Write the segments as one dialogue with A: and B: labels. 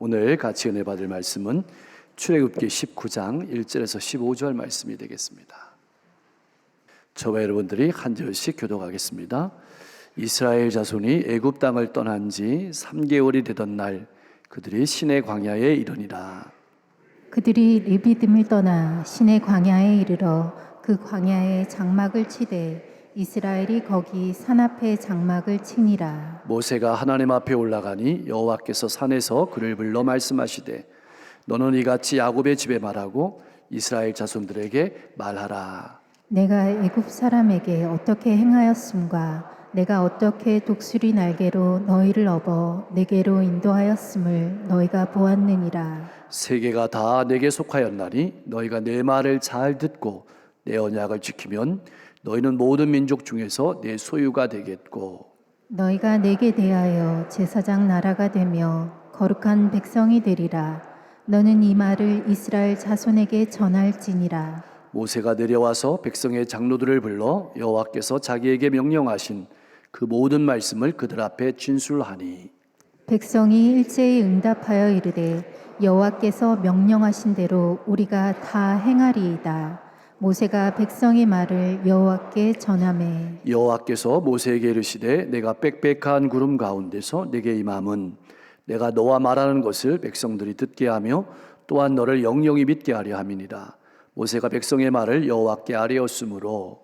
A: 오늘 같이 은혜 받을 말씀은 출애굽기 19장 1절에서 15절 말씀이 되겠습니다. 저와 여러분들이 한 절씩 교독하겠습니다. 이스라엘 자손이 애굽 땅을 떠난 지 3개월이 되던 날 그들이 시내 광야에 이르니라.
B: 그들이 르비딤을 떠나 시내 광야에 이르러 그 광야에 장막을 치되 이스라엘이 거기 산 앞에 장막을 치니라.
A: 모세가 하나님 앞에 올라가니 여호와께서 산에서 그를 불러 말씀하시되 너는 이같이 야곱의 집에 말하고 이스라엘 자손들에게 말하라.
B: 내가 애굽 사람에게 어떻게 행하였음과 내가 어떻게 독수리 날개로 너희를 업어 내게로 인도하였음을 너희가 보았느니라.
A: 세계가 다 내게 속하였나니 너희가 내 말을 잘 듣고 내 언약을 지키면 너희는 모든 민족 중에서 내 소유가 되겠고
B: 너희가 내게 대하여 제사장 나라가 되며 거룩한 백성이 되리라. 너는 이 말을 이스라엘 자손에게 전할지니라.
A: 모세가 내려와서 백성의 장로들을 불러 여호와께서 자기에게 명령하신 그 모든 말씀을 그들 앞에 진술하니
B: 백성이 일제히 응답하여 이르되 여호와께서 명령하신 대로 우리가 다 행하리이다. 모세가 백성의 말을 여호와께 전하매
A: 여호와께서 모세에게 이르시되 내가 빽빽한 구름 가운데서 내게 임함은 내가 너와 말하는 것을 백성들이 듣게 하며 또한 너를 영영히 믿게 하려 함이니라. 모세가 백성의 말을 여호와께 아뢰었으므로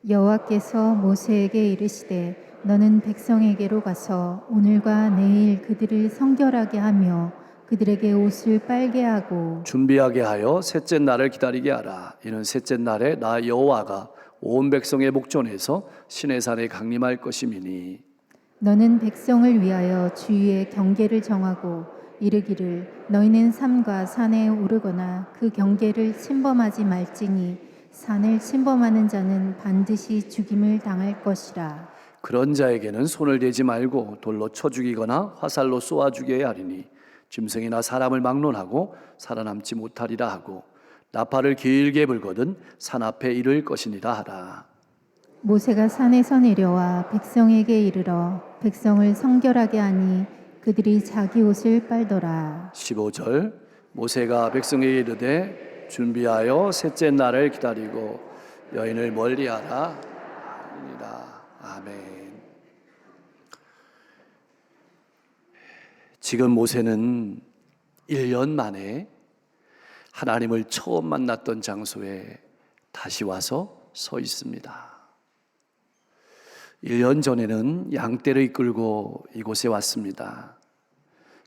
B: 여호와께서 모세에게 이르시되 너는 백성에게로 가서 오늘과 내일 그들을 성결하게 하며 그들에게 옷을 빨게 하고
A: 준비하게 하여 셋째 날을 기다리게 하라. 이는 셋째 날에 나 여호와가 온 백성의 목전에서 시내산에 강림할 것임이니
B: 너는 백성을 위하여 주위의 경계를 정하고 이르기를 너희는 산과 산에 오르거나 그 경계를 침범하지 말지니 산을 침범하는 자는 반드시 죽임을 당할 것이라.
A: 그런 자에게는 손을 대지 말고 돌로 쳐 죽이거나 화살로 쏘아 죽여야 하리니 짐승이나 사람을 막론하고 살아남지 못하리라 하고 나팔을 길게 불거든 산 앞에 이를 것이니라 하라.
B: 모세가 산에서 내려와 백성에게 이르러 백성을 성결하게 하니 그들이 자기 옷을 빨더라.
A: 15절 모세가 백성에게 이르되 준비하여 셋째 날을 기다리고 여인을 멀리하라. 아멘. 지금 모세는 1년 만에 하나님을 처음 만났던 장소에 다시 와서 서 있습니다. 1년 전에는 양떼를 이끌고 이곳에 왔습니다.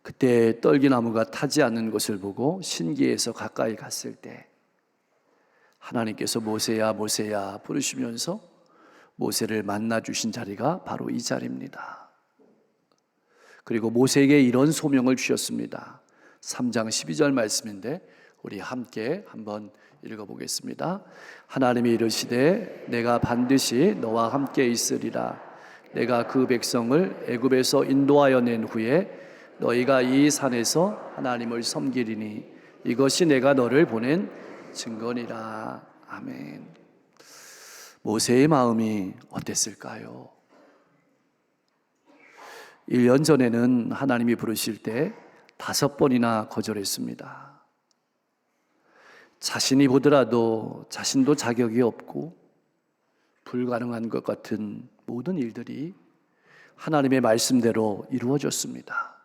A: 그때 떨기나무가 타지 않는 것을 보고 신기해서 가까이 갔을 때 하나님께서 모세야 모세야 부르시면서 모세를 만나 주신 자리가 바로 이 자리입니다. 그리고 모세에게 이런 소명을 주셨습니다. 3장 12절 말씀인데 우리 함께 한번 읽어보겠습니다. 하나님이 이르시되 내가 반드시 너와 함께 있으리라. 내가 그 백성을 애굽에서 인도하여 낸 후에 너희가 이 산에서 하나님을 섬기리니 이것이 내가 너를 보낸 증거니라. 아멘. 모세의 마음이 어땠을까요? 1년 전에는 하나님이 부르실 때 5번이나 거절했습니다. 자신이 보더라도 자신도 자격이 없고 불가능한 것 같은 모든 일들이 하나님의 말씀대로 이루어졌습니다.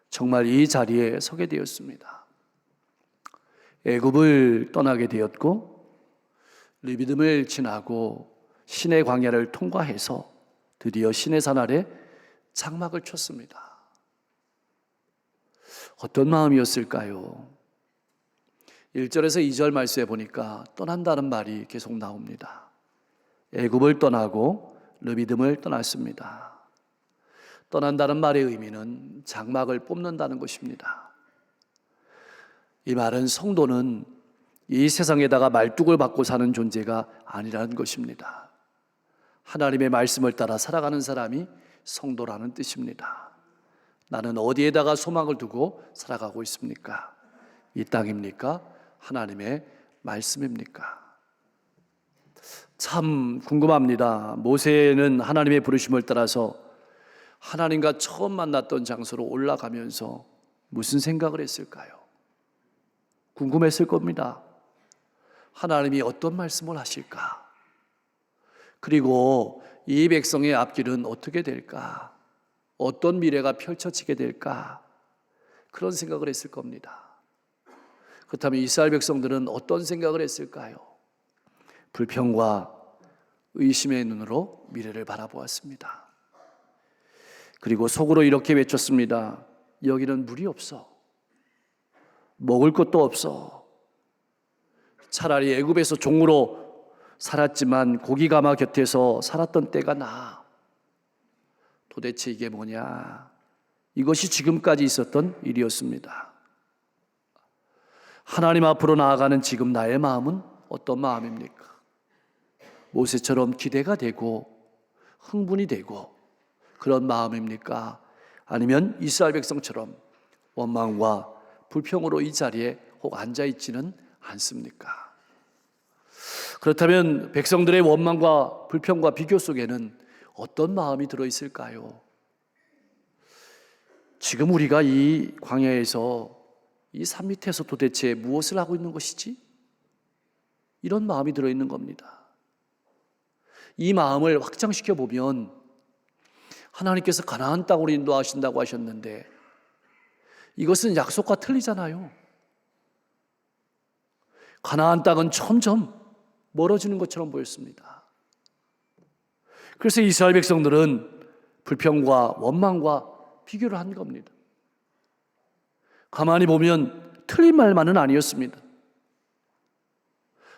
A: 정말 이 자리에 서게 되었습니다. 애굽을 떠나게 되었고 르비딤을 지나고 시내 광야를 통과해서 드디어 시내산 아래 장막을 쳤습니다. 어떤 마음이었을까요? 1절에서 2절 말씀에 보니까 떠난다는 말이 계속 나옵니다. 애굽을 떠나고 르비딤을 떠났습니다. 떠난다는 말의 의미는 장막을 뽑는다는 것입니다. 이 말은 성도는 이 세상에다가 말뚝을 받고 사는 존재가 아니라는 것입니다. 하나님의 말씀을 따라 살아가는 사람이 성도라는 뜻입니다. 나는 어디에다가 소망을 두고 살아가고 있습니까? 이 땅입니까? 하나님의 말씀입니까? 참 궁금합니다. 모세는 하나님의 부르심을 따라서 하나님과 처음 만났던 장소로 올라가면서 무슨 생각을 했을까요? 궁금했을 겁니다. 하나님이 어떤 말씀을 하실까? 그리고 이 백성의 앞길은 어떻게 될까? 어떤 미래가 펼쳐지게 될까? 그런 생각을 했을 겁니다. 그렇다면 이스라엘 백성들은 어떤 생각을 했을까요? 불평과 의심의 눈으로 미래를 바라보았습니다. 그리고 속으로 이렇게 외쳤습니다. 여기는 물이 없어. 먹을 것도 없어. 차라리 애굽에서 종으로 살았지만 고기가마 곁에서 살았던 때가 나아. 도대체 이게 뭐냐? 이것이 지금까지 있었던 일이었습니다. 하나님 앞으로 나아가는 지금 나의 마음은 어떤 마음입니까? 모세처럼 기대가 되고 흥분이 되고 그런 마음입니까? 아니면 이스라엘 백성처럼 원망과 불평으로 이 자리에 혹 앉아있지는 않습니까? 그렇다면 백성들의 원망과 불평과 비교 속에는 어떤 마음이 들어있을까요? 지금 우리가 이 광야에서 이 산 밑에서 도대체 무엇을 하고 있는 것이지? 이런 마음이 들어있는 겁니다. 이 마음을 확장시켜 보면 하나님께서 가나안 땅으로 인도하신다고 하셨는데 이것은 약속과 틀리잖아요. 가나안 땅은 점점 멀어지는 것처럼 보였습니다. 그래서 이스라엘 백성들은 불평과 원망과 비교를 한 겁니다. 가만히 보면 틀린 말만은 아니었습니다.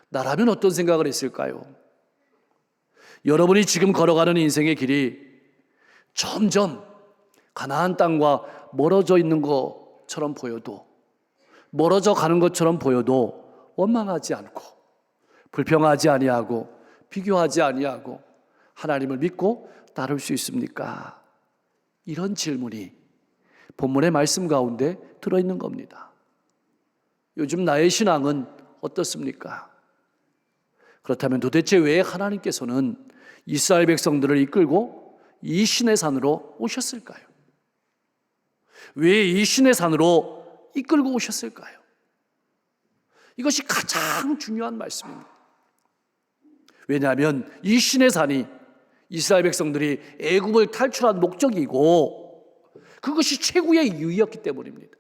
A: 나라면 어떤 생각을 했을까요? 여러분이 지금 걸어가는 인생의 길이 점점 가나안 땅과 멀어져 있는 것처럼 보여도, 멀어져 가는 것처럼 보여도 원망하지 않고 불평하지 아니하고 비교하지 아니하고 하나님을 믿고 따를 수 있습니까? 이런 질문이 본문의 말씀 가운데 들어있는 겁니다. 요즘 나의 신앙은 어떻습니까? 그렇다면 도대체 왜 하나님께서는 이스라엘 백성들을 이끌고 이 신의 산으로 오셨을까요? 왜 이 신의 산으로 이끌고 오셨을까요? 이것이 가장 중요한 말씀입니다. 왜냐하면 이 신의 산이 이스라엘 백성들이 애굽을 탈출한 목적이고 그것이 최고의 이유였기 때문입니다.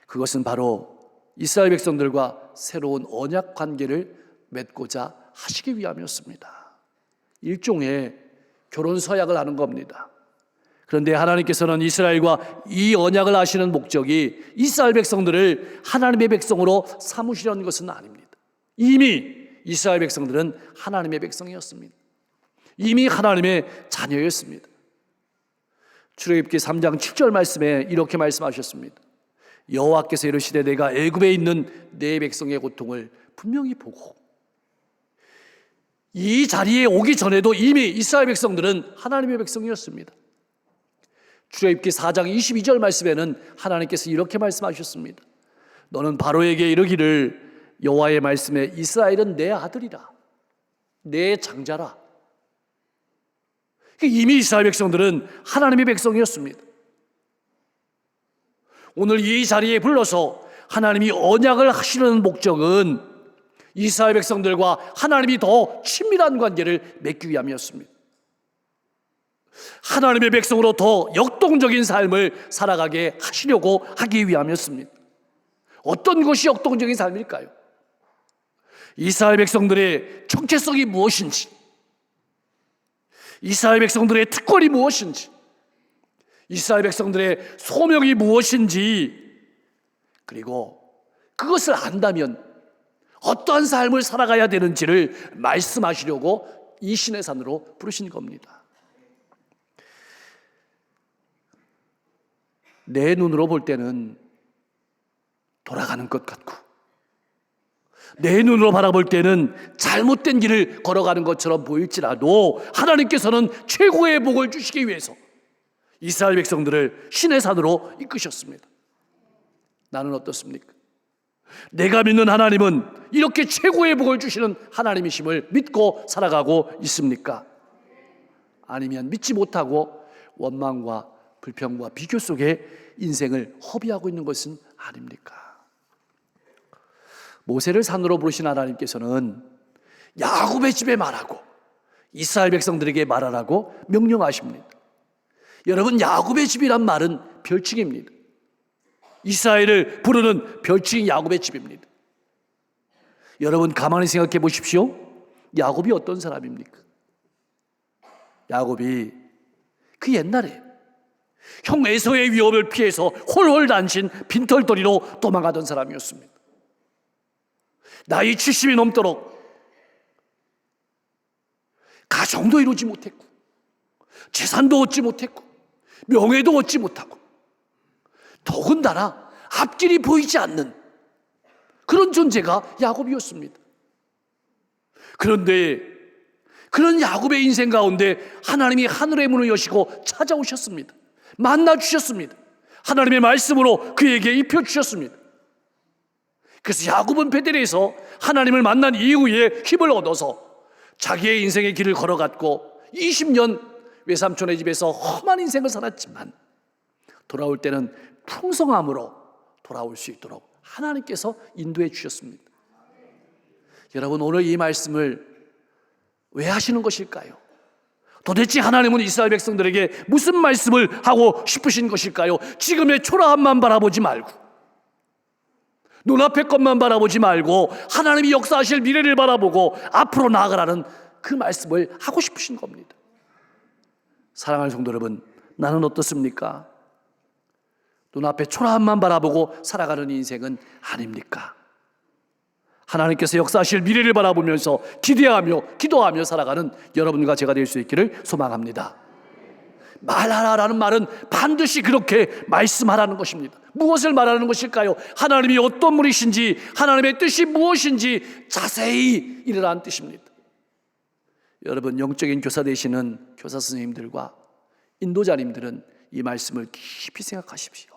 A: 그것은 바로 이스라엘 백성들과 새로운 언약 관계를 맺고자 하시기 위함이었습니다. 일종의 결혼 서약을 하는 겁니다. 그런데 하나님께서는 이스라엘과 이 언약을 하시는 목적이 이스라엘 백성들을 하나님의 백성으로 삼으시려는 것은 아닙니다. 이미 이스라엘 백성들은 하나님의 백성이었습니다. 이미 하나님의 자녀였습니다. 출애굽기 3장 7절 말씀에 이렇게 말씀하셨습니다. 여호와께서 이르시되 내가 애굽에 있는 내 백성의 고통을 분명히 보고, 이 자리에 오기 전에도 이미 이스라엘 백성들은 하나님의 백성이었습니다. 출애굽기 4장 22절 말씀에는 하나님께서 이렇게 말씀하셨습니다. 너는 바로에게 이르기를 여호와의 말씀에 이스라엘은 내 아들이라, 내 장자라. 이미 이스라엘 백성들은 하나님의 백성이었습니다. 오늘 이 자리에 불러서 하나님이 언약을 하시려는 목적은 이스라엘 백성들과 하나님이 더 친밀한 관계를 맺기 위함이었습니다. 하나님의 백성으로 더 역동적인 삶을 살아가게 하시려고 하기 위함이었습니다. 어떤 것이 역동적인 삶일까요? 이스라엘 백성들의 정체성이 무엇인지, 이스라엘 백성들의 특권이 무엇인지, 이스라엘 백성들의 소명이 무엇인지, 그리고 그것을 안다면 어떠한 삶을 살아가야 되는지를 말씀하시려고 이 신의 산으로 부르신 겁니다. 내 눈으로 볼 때는 돌아가는 것 같고, 내 눈으로 바라볼 때는 잘못된 길을 걸어가는 것처럼 보일지라도 하나님께서는 최고의 복을 주시기 위해서 이스라엘 백성들을 신의 산으로 이끄셨습니다. 나는 어떻습니까? 내가 믿는 하나님은 이렇게 최고의 복을 주시는 하나님이심을 믿고 살아가고 있습니까? 아니면 믿지 못하고 원망과 불평과 비교 속에 인생을 허비하고 있는 것은 아닙니까? 모세를 산으로 부르신 하나님께서는 야곱의 집에 말하고 이스라엘 백성들에게 말하라고 명령하십니다. 여러분, 야곱의 집이란 말은 별칭입니다. 이스라엘을 부르는 별칭이 야곱의 집입니다. 여러분, 가만히 생각해 보십시오. 야곱이 어떤 사람입니까? 야곱이 그 옛날에 형 에서의 위협을 피해서 홀홀 단신 빈털터리로 도망가던 사람이었습니다. 나이 70이 넘도록 가정도 이루지 못했고 재산도 얻지 못했고 명예도 얻지 못하고 더군다나 앞길이 보이지 않는 그런 존재가 야곱이었습니다. 그런데 그런 야곱의 인생 가운데 하나님이 하늘의 문을 여시고 찾아오셨습니다. 만나 주셨습니다. 하나님의 말씀으로 그에게 입혀 주셨습니다. 그래서 야곱은 베델에서 하나님을 만난 이후에 힘을 얻어서 자기의 인생의 길을 걸어갔고 20년 외삼촌의 집에서 험한 인생을 살았지만 돌아올 때는 풍성함으로 돌아올 수 있도록 하나님께서 인도해 주셨습니다. 여러분, 오늘 이 말씀을 왜 하시는 것일까요? 도대체 하나님은 이스라엘 백성들에게 무슨 말씀을 하고 싶으신 것일까요? 지금의 초라함만 바라보지 말고, 눈앞의 것만 바라보지 말고 하나님이 역사하실 미래를 바라보고 앞으로 나아가라는 그 말씀을 하고 싶으신 겁니다. 사랑하는 성도 여러분, 나는 어떻습니까? 눈앞의 초라함만 바라보고 살아가는 인생은 아닙니까? 하나님께서 역사하실 미래를 바라보면서 기대하며 기도하며 살아가는 여러분과 제가 될 수 있기를 소망합니다. 말하라라는 말은 반드시 그렇게 말씀하라는 것입니다. 무엇을 말하는 것일까요? 하나님이 어떤 분이신지, 하나님의 뜻이 무엇인지 자세히 이르라는 뜻입니다. 여러분, 영적인 교사 되시는 교사 선생님들과 인도자님들은 이 말씀을 깊이 생각하십시오.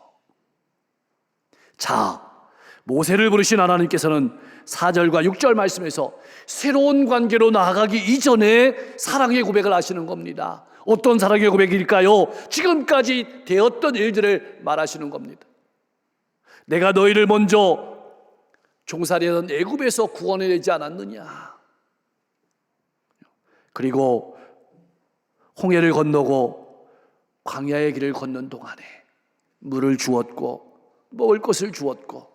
A: 자, 모세를 부르신 하나님께서는 4절과 6절 말씀에서 새로운 관계로 나아가기 이전에 사랑의 고백을 하시는 겁니다. 어떤 사랑의 고백일까요? 지금까지 되었던 일들을 말하시는 겁니다. 내가 너희를 먼저 종살이하던 애굽에서 구원해내지 않았느냐? 그리고 홍해를 건너고 광야의 길을 걷는 동안에 물을 주었고 먹을 것을 주었고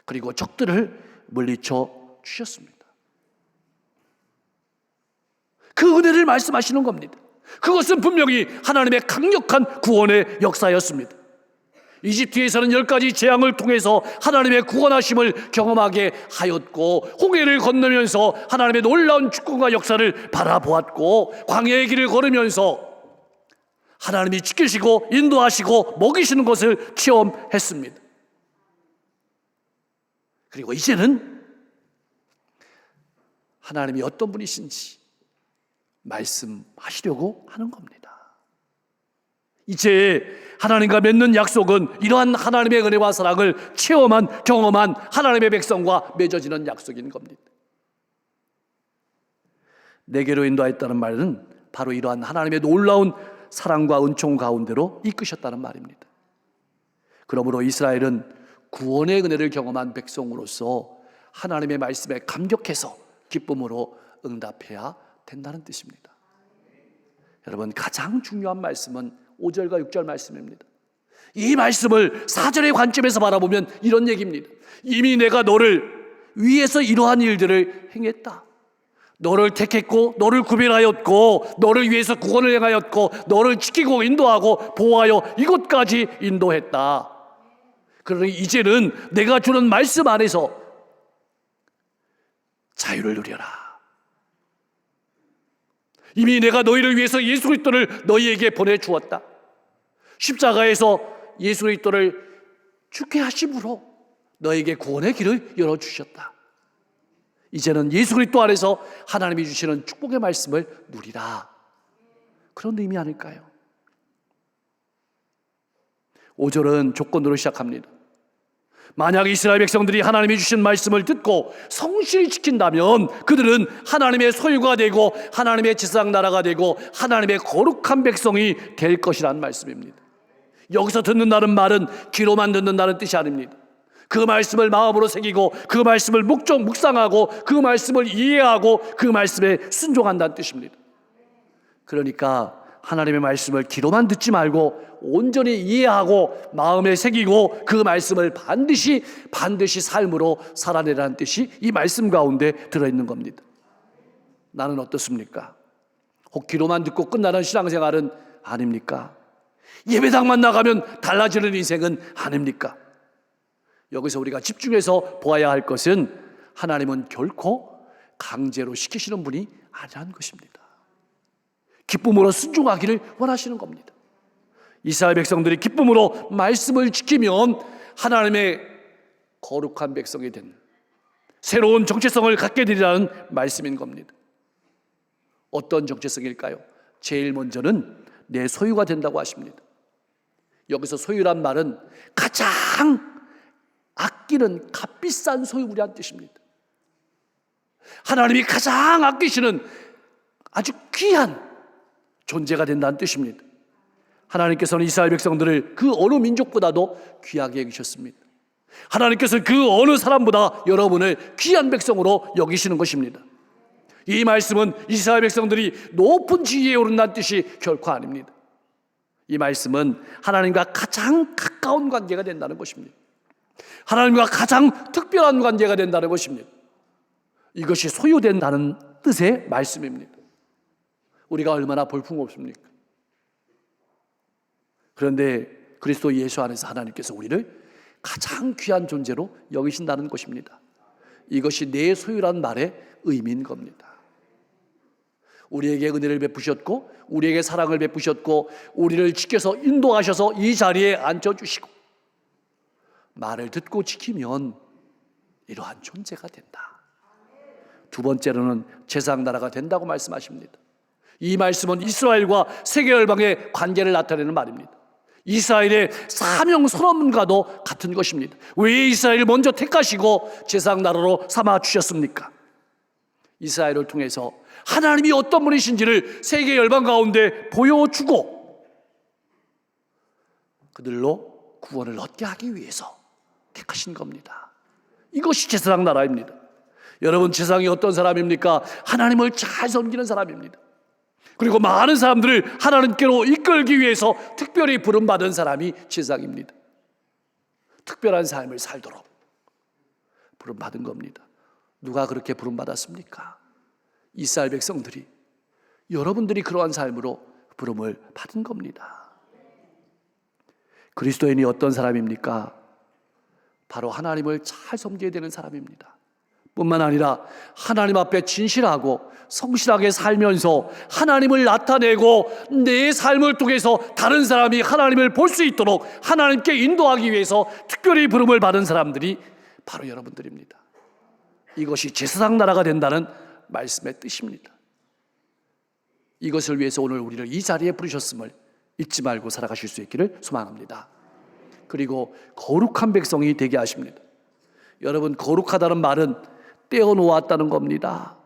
A: 그리고 적들을 물리쳐 주셨습니다. 그 은혜를 말씀하시는 겁니다. 그것은 분명히 하나님의 강력한 구원의 역사였습니다. 이집트에서는 10가지 재앙을 통해서 하나님의 구원하심을 경험하게 하였고, 홍해를 건너면서 하나님의 놀라운 축복과 역사를 바라보았고, 광야의 길을 걸으면서 하나님이 지키시고 인도하시고 먹이시는 것을 체험했습니다. 그리고 이제는 하나님이 어떤 분이신지 말씀하시려고 하는 겁니다. 이제 하나님과 맺는 약속은 이러한 하나님의 은혜와 사랑을 체험한 경험한 하나님의 백성과 맺어지는 약속인 겁니다. 내게로 인도하였다는 말은 바로 이러한 하나님의 놀라운 사랑과 은총 가운데로 이끄셨다는 말입니다. 그러므로 이스라엘은 구원의 은혜를 경험한 백성으로서 하나님의 말씀에 감격해서 기쁨으로 응답해야 된다는 뜻입니다. 여러분, 가장 중요한 말씀은 5절과 6절 말씀입니다. 이 말씀을 4절의 관점에서 바라보면 이런 얘기입니다. 이미 내가 너를 위해서 이러한 일들을 행했다. 너를 택했고 너를 구별하였고 너를 위해서 구원을 행하였고 너를 지키고 인도하고 보호하여 이곳까지 인도했다. 그러니 이제는 내가 주는 말씀 안에서 자유를 누려라. 이미 내가 너희를 위해서 예수 그리스도를 너희에게 보내주었다. 십자가에서 예수 그리스도를 죽게 하심으로 너에게 구원의 길을 열어주셨다. 이제는 예수 그리스도 안에서 하나님이 주시는 축복의 말씀을 누리라. 그런 의미 아닐까요? 5절은 조건으로 시작합니다. 만약 이스라엘 백성들이 하나님이 주신 말씀을 듣고 성실히 지킨다면 그들은 하나님의 소유가 되고 하나님의 지상 나라가 되고 하나님의 거룩한 백성이 될 것이라는 말씀입니다. 여기서 듣는다는 말은 귀로만 듣는다는 뜻이 아닙니다. 그 말씀을 마음으로 새기고 그 말씀을 묵상하고 그 말씀을 이해하고 그 말씀에 순종한다는 뜻입니다. 그러니까 하나님의 말씀을 귀로만 듣지 말고 온전히 이해하고 마음에 새기고 그 말씀을 반드시 삶으로 살아내라는 뜻이 이 말씀 가운데 들어있는 겁니다. 나는 어떻습니까? 혹 귀로만 듣고 끝나는 신앙생활은 아닙니까? 예배당만 나가면 달라지는 인생은 아닙니까? 여기서 우리가 집중해서 보아야 할 것은 하나님은 결코 강제로 시키시는 분이 아니라는 것입니다. 기쁨으로 순종하기를 원하시는 겁니다. 이스라엘 백성들이 기쁨으로 말씀을 지키면 하나님의 거룩한 백성이 된 새로운 정체성을 갖게 되리라는 말씀인 겁니다. 어떤 정체성일까요? 제일 먼저는 내 소유가 된다고 하십니다. 여기서 소유란 말은 가장 아끼는 값비싼 소유물이란 뜻입니다. 하나님이 가장 아끼시는 아주 귀한 존재가 된다는 뜻입니다. 하나님께서는 이스라엘 백성들을 그 어느 민족보다도 귀하게 여기셨습니다. 하나님께서는 그 어느 사람보다 여러분을 귀한 백성으로 여기시는 것입니다. 이 말씀은 이스라엘 백성들이 높은 지위에 오른다는 뜻이 결코 아닙니다. 이 말씀은 하나님과 가장 가까운 관계가 된다는 것입니다. 하나님과 가장 특별한 관계가 된다는 것입니다. 이것이 소유된다는 뜻의 말씀입니다. 우리가 얼마나 볼품없습니까? 그런데 그리스도 예수 안에서 하나님께서 우리를 가장 귀한 존재로 여기신다는 것입니다. 이것이 내 소유란 말의 의미인 겁니다. 우리에게 은혜를 베푸셨고 우리에게 사랑을 베푸셨고 우리를 지켜서 인도하셔서 이 자리에 앉혀주시고 말을 듣고 지키면 이러한 존재가 된다. 두 번째로는 제사장 나라가 된다고 말씀하십니다. 이 말씀은 이스라엘과 세계 열방의 관계를 나타내는 말입니다. 이스라엘의 사명 선언문과도 같은 것입니다. 왜 이스라엘을 먼저 택하시고 제사장 나라로 삼아 주셨습니까? 이스라엘을 통해서 하나님이 어떤 분이신지를 세계 열방 가운데 보여주고 그들로 구원을 얻게 하기 위해서 택하신 겁니다. 이것이 제사장 나라입니다. 여러분, 제사장이 어떤 사람입니까? 하나님을 잘 섬기는 사람입니다. 그리고 많은 사람들을 하나님께로 이끌기 위해서 특별히 부름받은 사람이 제사장입니다. 특별한 삶을 살도록 부름받은 겁니다. 누가 그렇게 부름받았습니까? 이스라엘 백성들이, 여러분들이 그러한 삶으로 부름을 받은 겁니다. 그리스도인이 어떤 사람입니까? 바로 하나님을 잘 섬겨야 되는 사람입니다. 뿐만 아니라 하나님 앞에 진실하고 성실하게 살면서 하나님을 나타내고 내 삶을 통해서 다른 사람이 하나님을 볼 수 있도록 하나님께 인도하기 위해서 특별히 부름을 받은 사람들이 바로 여러분들입니다. 이것이 제사장 나라가 된다는 말씀의 뜻입니다. 이것을 위해서 오늘 우리를 이 자리에 부르셨음을 잊지 말고 살아가실 수 있기를 소망합니다. 그리고 거룩한 백성이 되게 하십니다. 여러분, 거룩하다는 말은 떼어놓았다는 겁니다.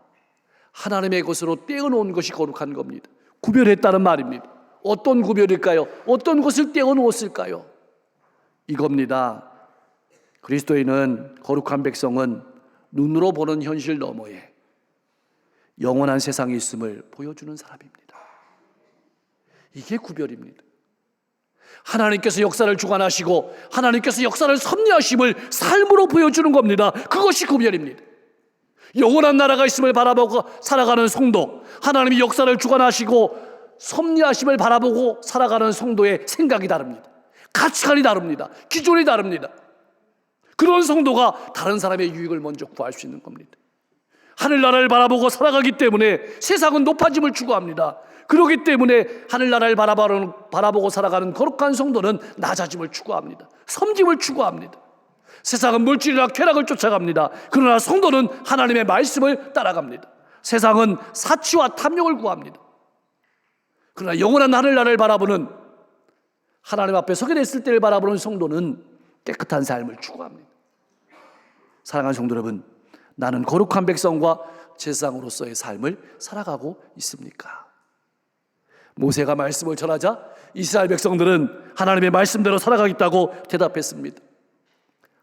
A: 하나님의 것으로 떼어놓은 것이 거룩한 겁니다. 구별했다는 말입니다. 어떤 구별일까요? 어떤 것을 떼어놓았을까요? 이겁니다. 그리스도인은, 거룩한 백성은 눈으로 보는 현실 너머에 영원한 세상이 있음을 보여주는 사람입니다. 이게 구별입니다. 하나님께서 역사를 주관하시고 하나님께서 역사를 섭리하심을 삶으로 보여주는 겁니다. 그것이 구별입니다. 영원한 나라가 있음을 바라보고 살아가는 성도, 하나님이 역사를 주관하시고 섭리하심을 바라보고 살아가는 성도의 생각이 다릅니다. 가치관이 다릅니다. 기준이 다릅니다. 그런 성도가 다른 사람의 유익을 먼저 구할 수 있는 겁니다. 하늘나라를 바라보고 살아가기 때문에 세상은 높아짐을 추구합니다. 그렇기 때문에 하늘나라를 바라보고 살아가는 거룩한 성도는 낮아짐을 추구합니다. 섬김을 추구합니다. 세상은 물질이나 쾌락을 쫓아갑니다. 그러나 성도는 하나님의 말씀을 따라갑니다. 세상은 사치와 탐욕을 구합니다. 그러나 영원한 하늘나라를 바라보는, 하나님 앞에 서게 됐을 때를 바라보는 성도는 깨끗한 삶을 추구합니다. 사랑하는 성도 여러분, 나는 거룩한 백성과 제사장으로서의 삶을 살아가고 있습니까? 모세가 말씀을 전하자 이스라엘 백성들은 하나님의 말씀대로 살아가겠다고 대답했습니다.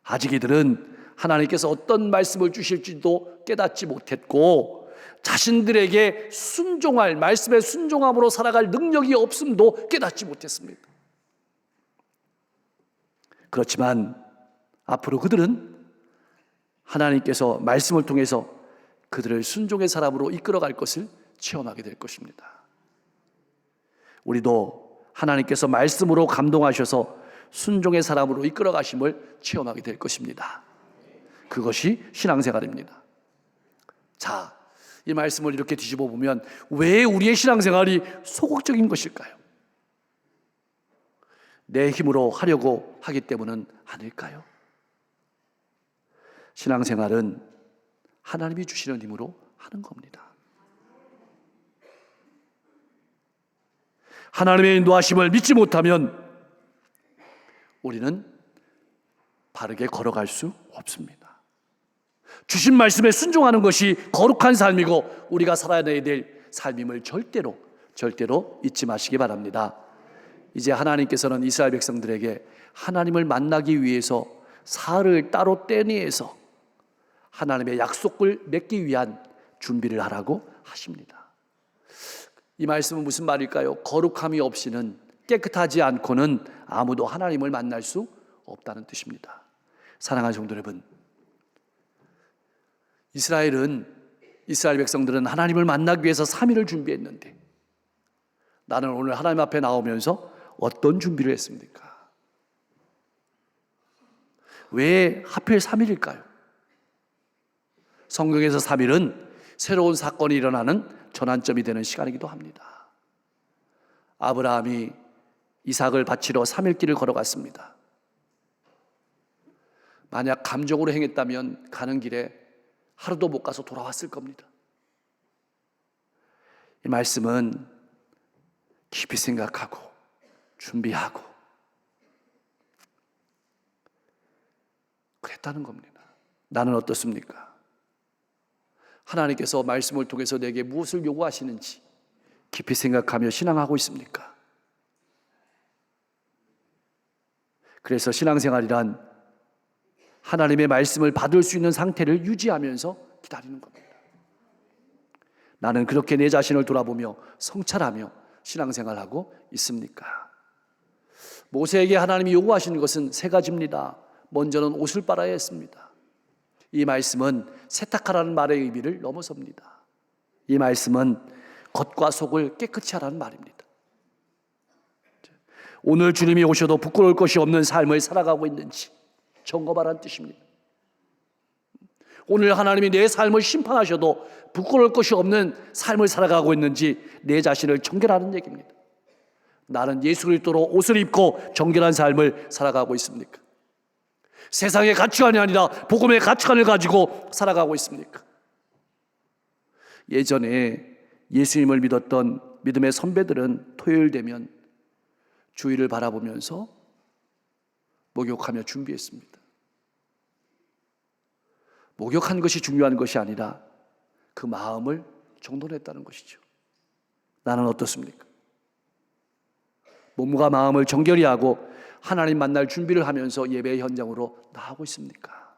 A: 아직 이들은 하나님께서 어떤 말씀을 주실지도 깨닫지 못했고 자신들에게 순종할, 말씀에 순종함으로 살아갈 능력이 없음도 깨닫지 못했습니다. 그렇지만 앞으로 그들은 하나님께서 말씀을 통해서 그들을 순종의 사람으로 이끌어갈 것을 체험하게 될 것입니다. 우리도 하나님께서 말씀으로 감동하셔서 순종의 사람으로 이끌어 가심을 체험하게 될 것입니다. 그것이 신앙생활입니다. 자, 이 말씀을 이렇게 뒤집어 보면 왜 우리의 신앙생활이 소극적인 것일까요? 내 힘으로 하려고 하기 때문은 아닐까요? 신앙생활은 하나님이 주시는 힘으로 하는 겁니다. 하나님의 인도하심을 믿지 못하면 우리는 바르게 걸어갈 수 없습니다. 주신 말씀에 순종하는 것이 거룩한 삶이고 우리가 살아내야 될 삶임을 절대로 잊지 마시기 바랍니다. 이제 하나님께서는 이스라엘 백성들에게 하나님을 만나기 위해서 사흘을 따로 떼내서 하나님의 약속을 맺기 위한 준비를 하라고 하십니다. 이 말씀은 무슨 말일까요? 거룩함이 없이는, 깨끗하지 않고는 아무도 하나님을 만날 수 없다는 뜻입니다. 사랑하는 성도 여러분, 이스라엘 백성들은 하나님을 만나기 위해서 3일을 준비했는데 나는 오늘 하나님 앞에 나오면서 어떤 준비를 했습니까? 왜 하필 3일일까요? 성경에서 3일은 새로운 사건이 일어나는 전환점이 되는 시간이기도 합니다. 아브라함이 이삭을 바치러 3일 길을 걸어갔습니다. 만약 감정으로 행했다면 가는 길에 하루도 못 가서 돌아왔을 겁니다. 이 말씀은 깊이 생각하고 준비하고 그랬다는 겁니다. 나는 어떻습니까? 하나님께서 말씀을 통해서 내게 무엇을 요구하시는지 깊이 생각하며 신앙하고 있습니까? 그래서 신앙생활이란 하나님의 말씀을 받을 수 있는 상태를 유지하면서 기다리는 겁니다. 나는 그렇게 내 자신을 돌아보며 성찰하며 신앙생활하고 있습니까? 모세에게 하나님이 요구하시는 것은 3가지입니다. 먼저는 옷을 빨아야 했습니다. 이 말씀은 세탁하라는 말의 의미를 넘어섭니다. 이 말씀은 겉과 속을 깨끗이 하라는 말입니다. 오늘 주님이 오셔도 부끄러울 것이 없는 삶을 살아가고 있는지 점검하라는 뜻입니다. 오늘 하나님이 내 삶을 심판하셔도 부끄러울 것이 없는 삶을 살아가고 있는지 내 자신을 정결하는 얘기입니다. 나는 예수 그리스도로 옷을 입고 정결한 삶을 살아가고 있습니까? 세상의 가치관이 아니라 복음의 가치관을 가지고 살아가고 있습니까? 예전에 예수님을 믿었던 믿음의 선배들은 토요일 되면 주일을 바라보면서 목욕하며 준비했습니다. 목욕한 것이 중요한 것이 아니라 그 마음을 정돈했다는 것이죠. 나는 어떻습니까? 몸과 마음을 정결히 하고 하나님 만날 준비를 하면서 예배의 현장으로 나아가고 있습니까?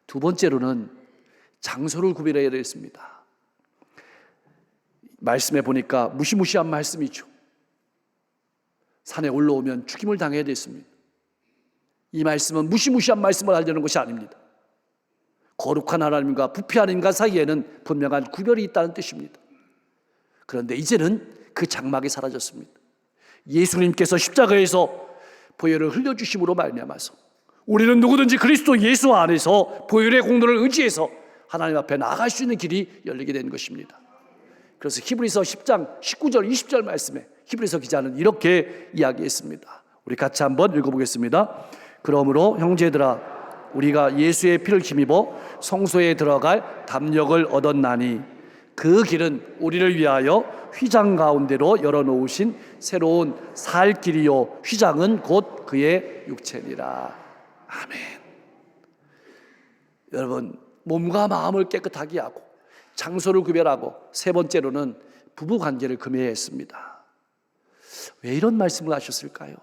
A: 2번째로는 장소를 구별해야 되겠습니다. 말씀에 보니까 무시무시한 말씀이죠. 산에 올라오면 죽임을 당해야 됐습니다. 이 말씀은 무시무시한 말씀을 하려는 것이 아닙니다. 거룩한 하나님과 부패한 인간 사이에는 분명한 구별이 있다는 뜻입니다. 그런데 이제는 그 장막이 사라졌습니다. 예수님께서 십자가에서 보혈을 흘려주심으로 말미암아서 우리는 누구든지 그리스도 예수 안에서 보혈의 공로를 의지해서 하나님 앞에 나아갈 수 있는 길이 열리게 된 것입니다. 그래서 히브리서 10장 19절 20절 말씀에 히브리서 기자는 이렇게 이야기했습니다. 우리 같이 한번 읽어보겠습니다. 그러므로 형제들아 우리가 예수의 피를 힘입어 성소에 들어갈 담력을 얻었나니 그 길은 우리를 위하여 휘장 가운데로 열어놓으신 새로운 살 길이요 휘장은 곧 그의 육체니라. 아멘. 여러분, 몸과 마음을 깨끗하게 하고 장소를 구별하고 3번째로는 부부 관계를 금해했습니다. 왜 이런 말씀을 하셨을까요?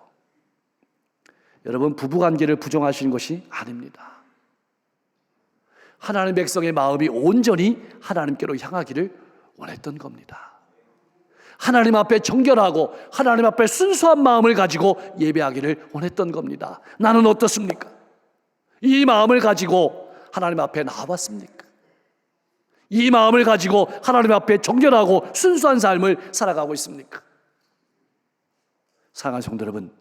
A: 여러분, 부부 관계를 부정하시는 것이 아닙니다. 하나님 백성의 마음이 온전히 하나님께로 향하기를 원했던 겁니다. 하나님 앞에 정결하고 하나님 앞에 순수한 마음을 가지고 예배하기를 원했던 겁니다. 나는 어떻습니까? 이 마음을 가지고 하나님 앞에 나와봤습니까? 이 마음을 가지고 하나님 앞에 정결하고 순수한 삶을 살아가고 있습니까? 사랑하는 성도 여러분,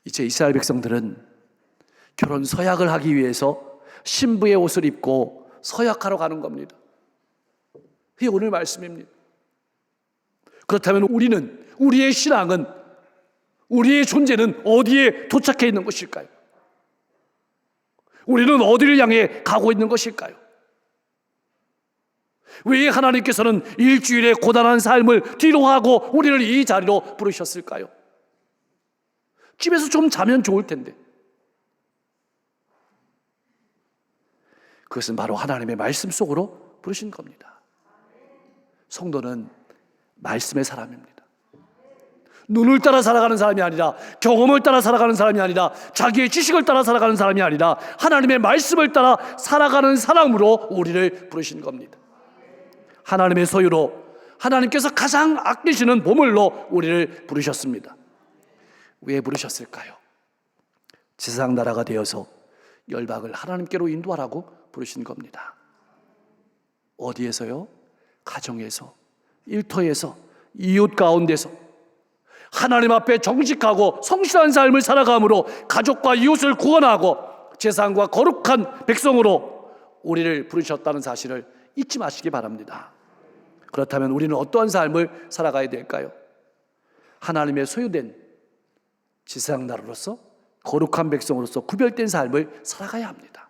A: 이제 이스라엘 백성들은 결혼 서약을 하기 위해서 신부의 옷을 입고 서약하러 가는 겁니다. 이게 오늘 말씀입니다. 그렇다면 우리의 신앙은, 우리의 존재는 어디에 도착해 있는 것일까요? 우리는 어디를 향해 가고 있는 것일까요? 왜 하나님께서는 일주일의 고단한 삶을 뒤로하고 우리를 이 자리로 부르셨을까요? 집에서 좀 자면 좋을 텐데. 그것은 바로 하나님의 말씀 속으로 부르신 겁니다. 성도는 말씀의 사람입니다. 눈을 따라 살아가는 사람이 아니라, 경험을 따라 살아가는 사람이 아니라, 자기의 지식을 따라 살아가는 사람이 아니라 하나님의 말씀을 따라 살아가는 사람으로 우리를 부르신 겁니다. 하나님의 소유로, 하나님께서 가장 아끼시는 보물로 우리를 부르셨습니다. 왜 부르셨을까요? 세상 나라가 되어서 열방을 하나님께로 인도하라고 부르신 겁니다. 어디에서요? 가정에서, 일터에서, 이웃 가운데서 하나님 앞에 정직하고 성실한 삶을 살아감으로 가족과 이웃을 구원하고 제사장과 거룩한 백성으로 우리를 부르셨다는 사실을 잊지 마시기 바랍니다. 그렇다면 우리는 어떠한 삶을 살아가야 될까요? 하나님의 소유된 제사장 나라로서, 거룩한 백성으로서 구별된 삶을 살아가야 합니다.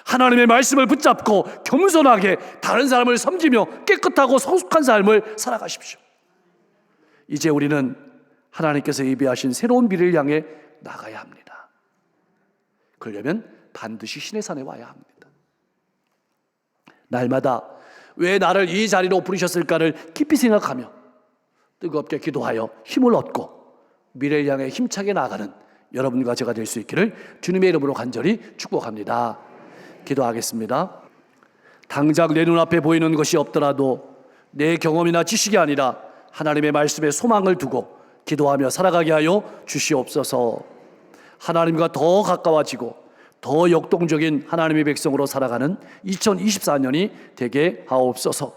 A: 하나님의 말씀을 붙잡고 겸손하게 다른 사람을 섬기며 깨끗하고 성숙한 삶을 살아가십시오. 이제 우리는 하나님께서 예비하신 새로운 미래를 향해 나가야 합니다. 그러려면 반드시 신의 산에 와야 합니다. 날마다 왜 나를 이 자리로 부르셨을까를 깊이 생각하며 뜨겁게 기도하여 힘을 얻고 미래를 향해 힘차게 나아가는 여러분과 제가 될 수 있기를 주님의 이름으로 간절히 축복합니다. 기도하겠습니다. 당장 내 눈앞에 보이는 것이 없더라도 내 경험이나 지식이 아니라 하나님의 말씀에 소망을 두고 기도하며 살아가게 하여 주시옵소서. 하나님과 더 가까워지고 더 역동적인 하나님의 백성으로 살아가는 2024년이 되게 하옵소서.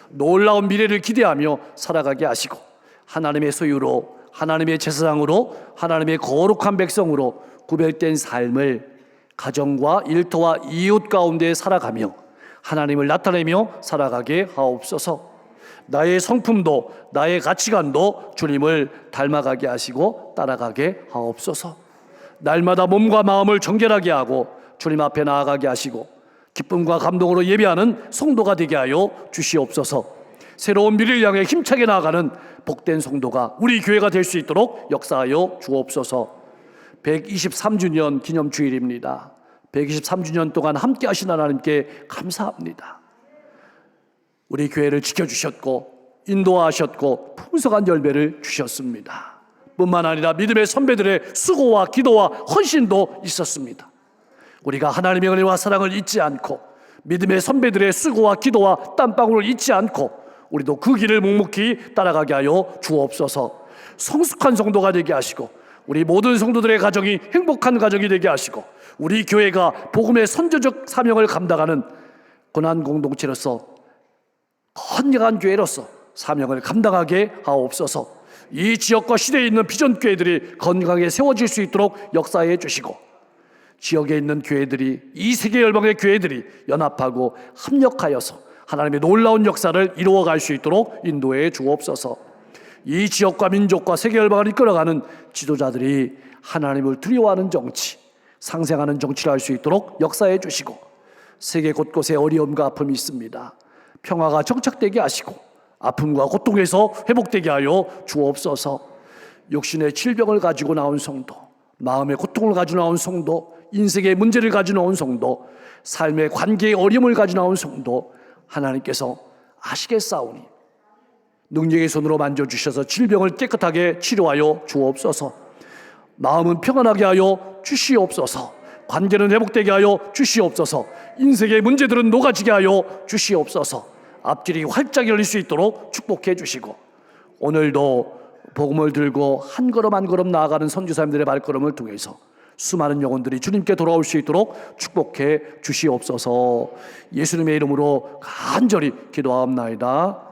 A: 놀라운 미래를 기대하며 살아가게 하시고 하나님의 소유로, 하나님의 제사장으로, 하나님의 거룩한 백성으로 구별된 삶을 가정과 일터와 이웃 가운데 살아가며 하나님을 나타내며 살아가게 하옵소서. 나의 성품도, 나의 가치관도 주님을 닮아가게 하시고 따라가게 하옵소서. 날마다 몸과 마음을 정결하게 하고 주님 앞에 나아가게 하시고 기쁨과 감동으로 예배하는 성도가 되게 하여 주시옵소서. 새로운 미래를 향해 힘차게 나아가는 복된 성도가 우리 교회가 될 수 있도록 역사하여 주옵소서. 123주년 기념주일입니다. 123주년 동안 함께 하신 하나님께 감사합니다. 우리 교회를 지켜주셨고 인도하셨고 풍성한 열매를 주셨습니다. 뿐만 아니라 믿음의 선배들의 수고와 기도와 헌신도 있었습니다. 우리가 하나님의 은혜와 사랑을 잊지 않고 믿음의 선배들의 수고와 기도와 땀방울을 잊지 않고 우리도 그 길을 묵묵히 따라가게 하여 주옵소서. 성숙한 성도가 되게 하시고 우리 모든 성도들의 가정이 행복한 가정이 되게 하시고 우리 교회가 복음의 선교적 사명을 감당하는 고난 공동체로서 건강한 교회로서 사명을 감당하게 하옵소서. 이 지역과 시대에 있는 비전교회들이 건강하게 세워질 수 있도록 역사해 주시고 지역에 있는 교회들이, 이 세계 열방의 교회들이 연합하고 협력하여서 하나님의 놀라운 역사를 이루어갈 수 있도록 인도해 주옵소서. 이 지역과 민족과 세계 열방을 이끌어가는 지도자들이 하나님을 두려워하는 정치, 상생하는 정치를 할 수 있도록 역사해 주시고 세계 곳곳에 어려움과 아픔이 있습니다. 평화가 정착되게 하시고 아픔과 고통에서 회복되게 하여 주옵소서. 육신의 질병을 가지고 나온 성도, 마음의 고통을 가지고 나온 성도, 인생의 문제를 가지고 나온 성도, 삶의 관계의 어려움을 가지고 나온 성도, 하나님께서 아시겠사오니 능력의 손으로 만져주셔서 질병을 깨끗하게 치료하여 주옵소서. 마음은 평안하게 하여 주시옵소서. 관계는 회복되게 하여 주시옵소서. 인생의 문제들은 녹아지게 하여 주시옵소서. 앞길이 활짝 열릴 수 있도록 축복해 주시고, 오늘도 복음을 들고 한 걸음 한 걸음 나아가는 선교사님들의 발걸음을 통해서 수많은 영혼들이 주님께 돌아올 수 있도록 축복해 주시옵소서. 예수님의 이름으로 간절히 기도하옵나이다.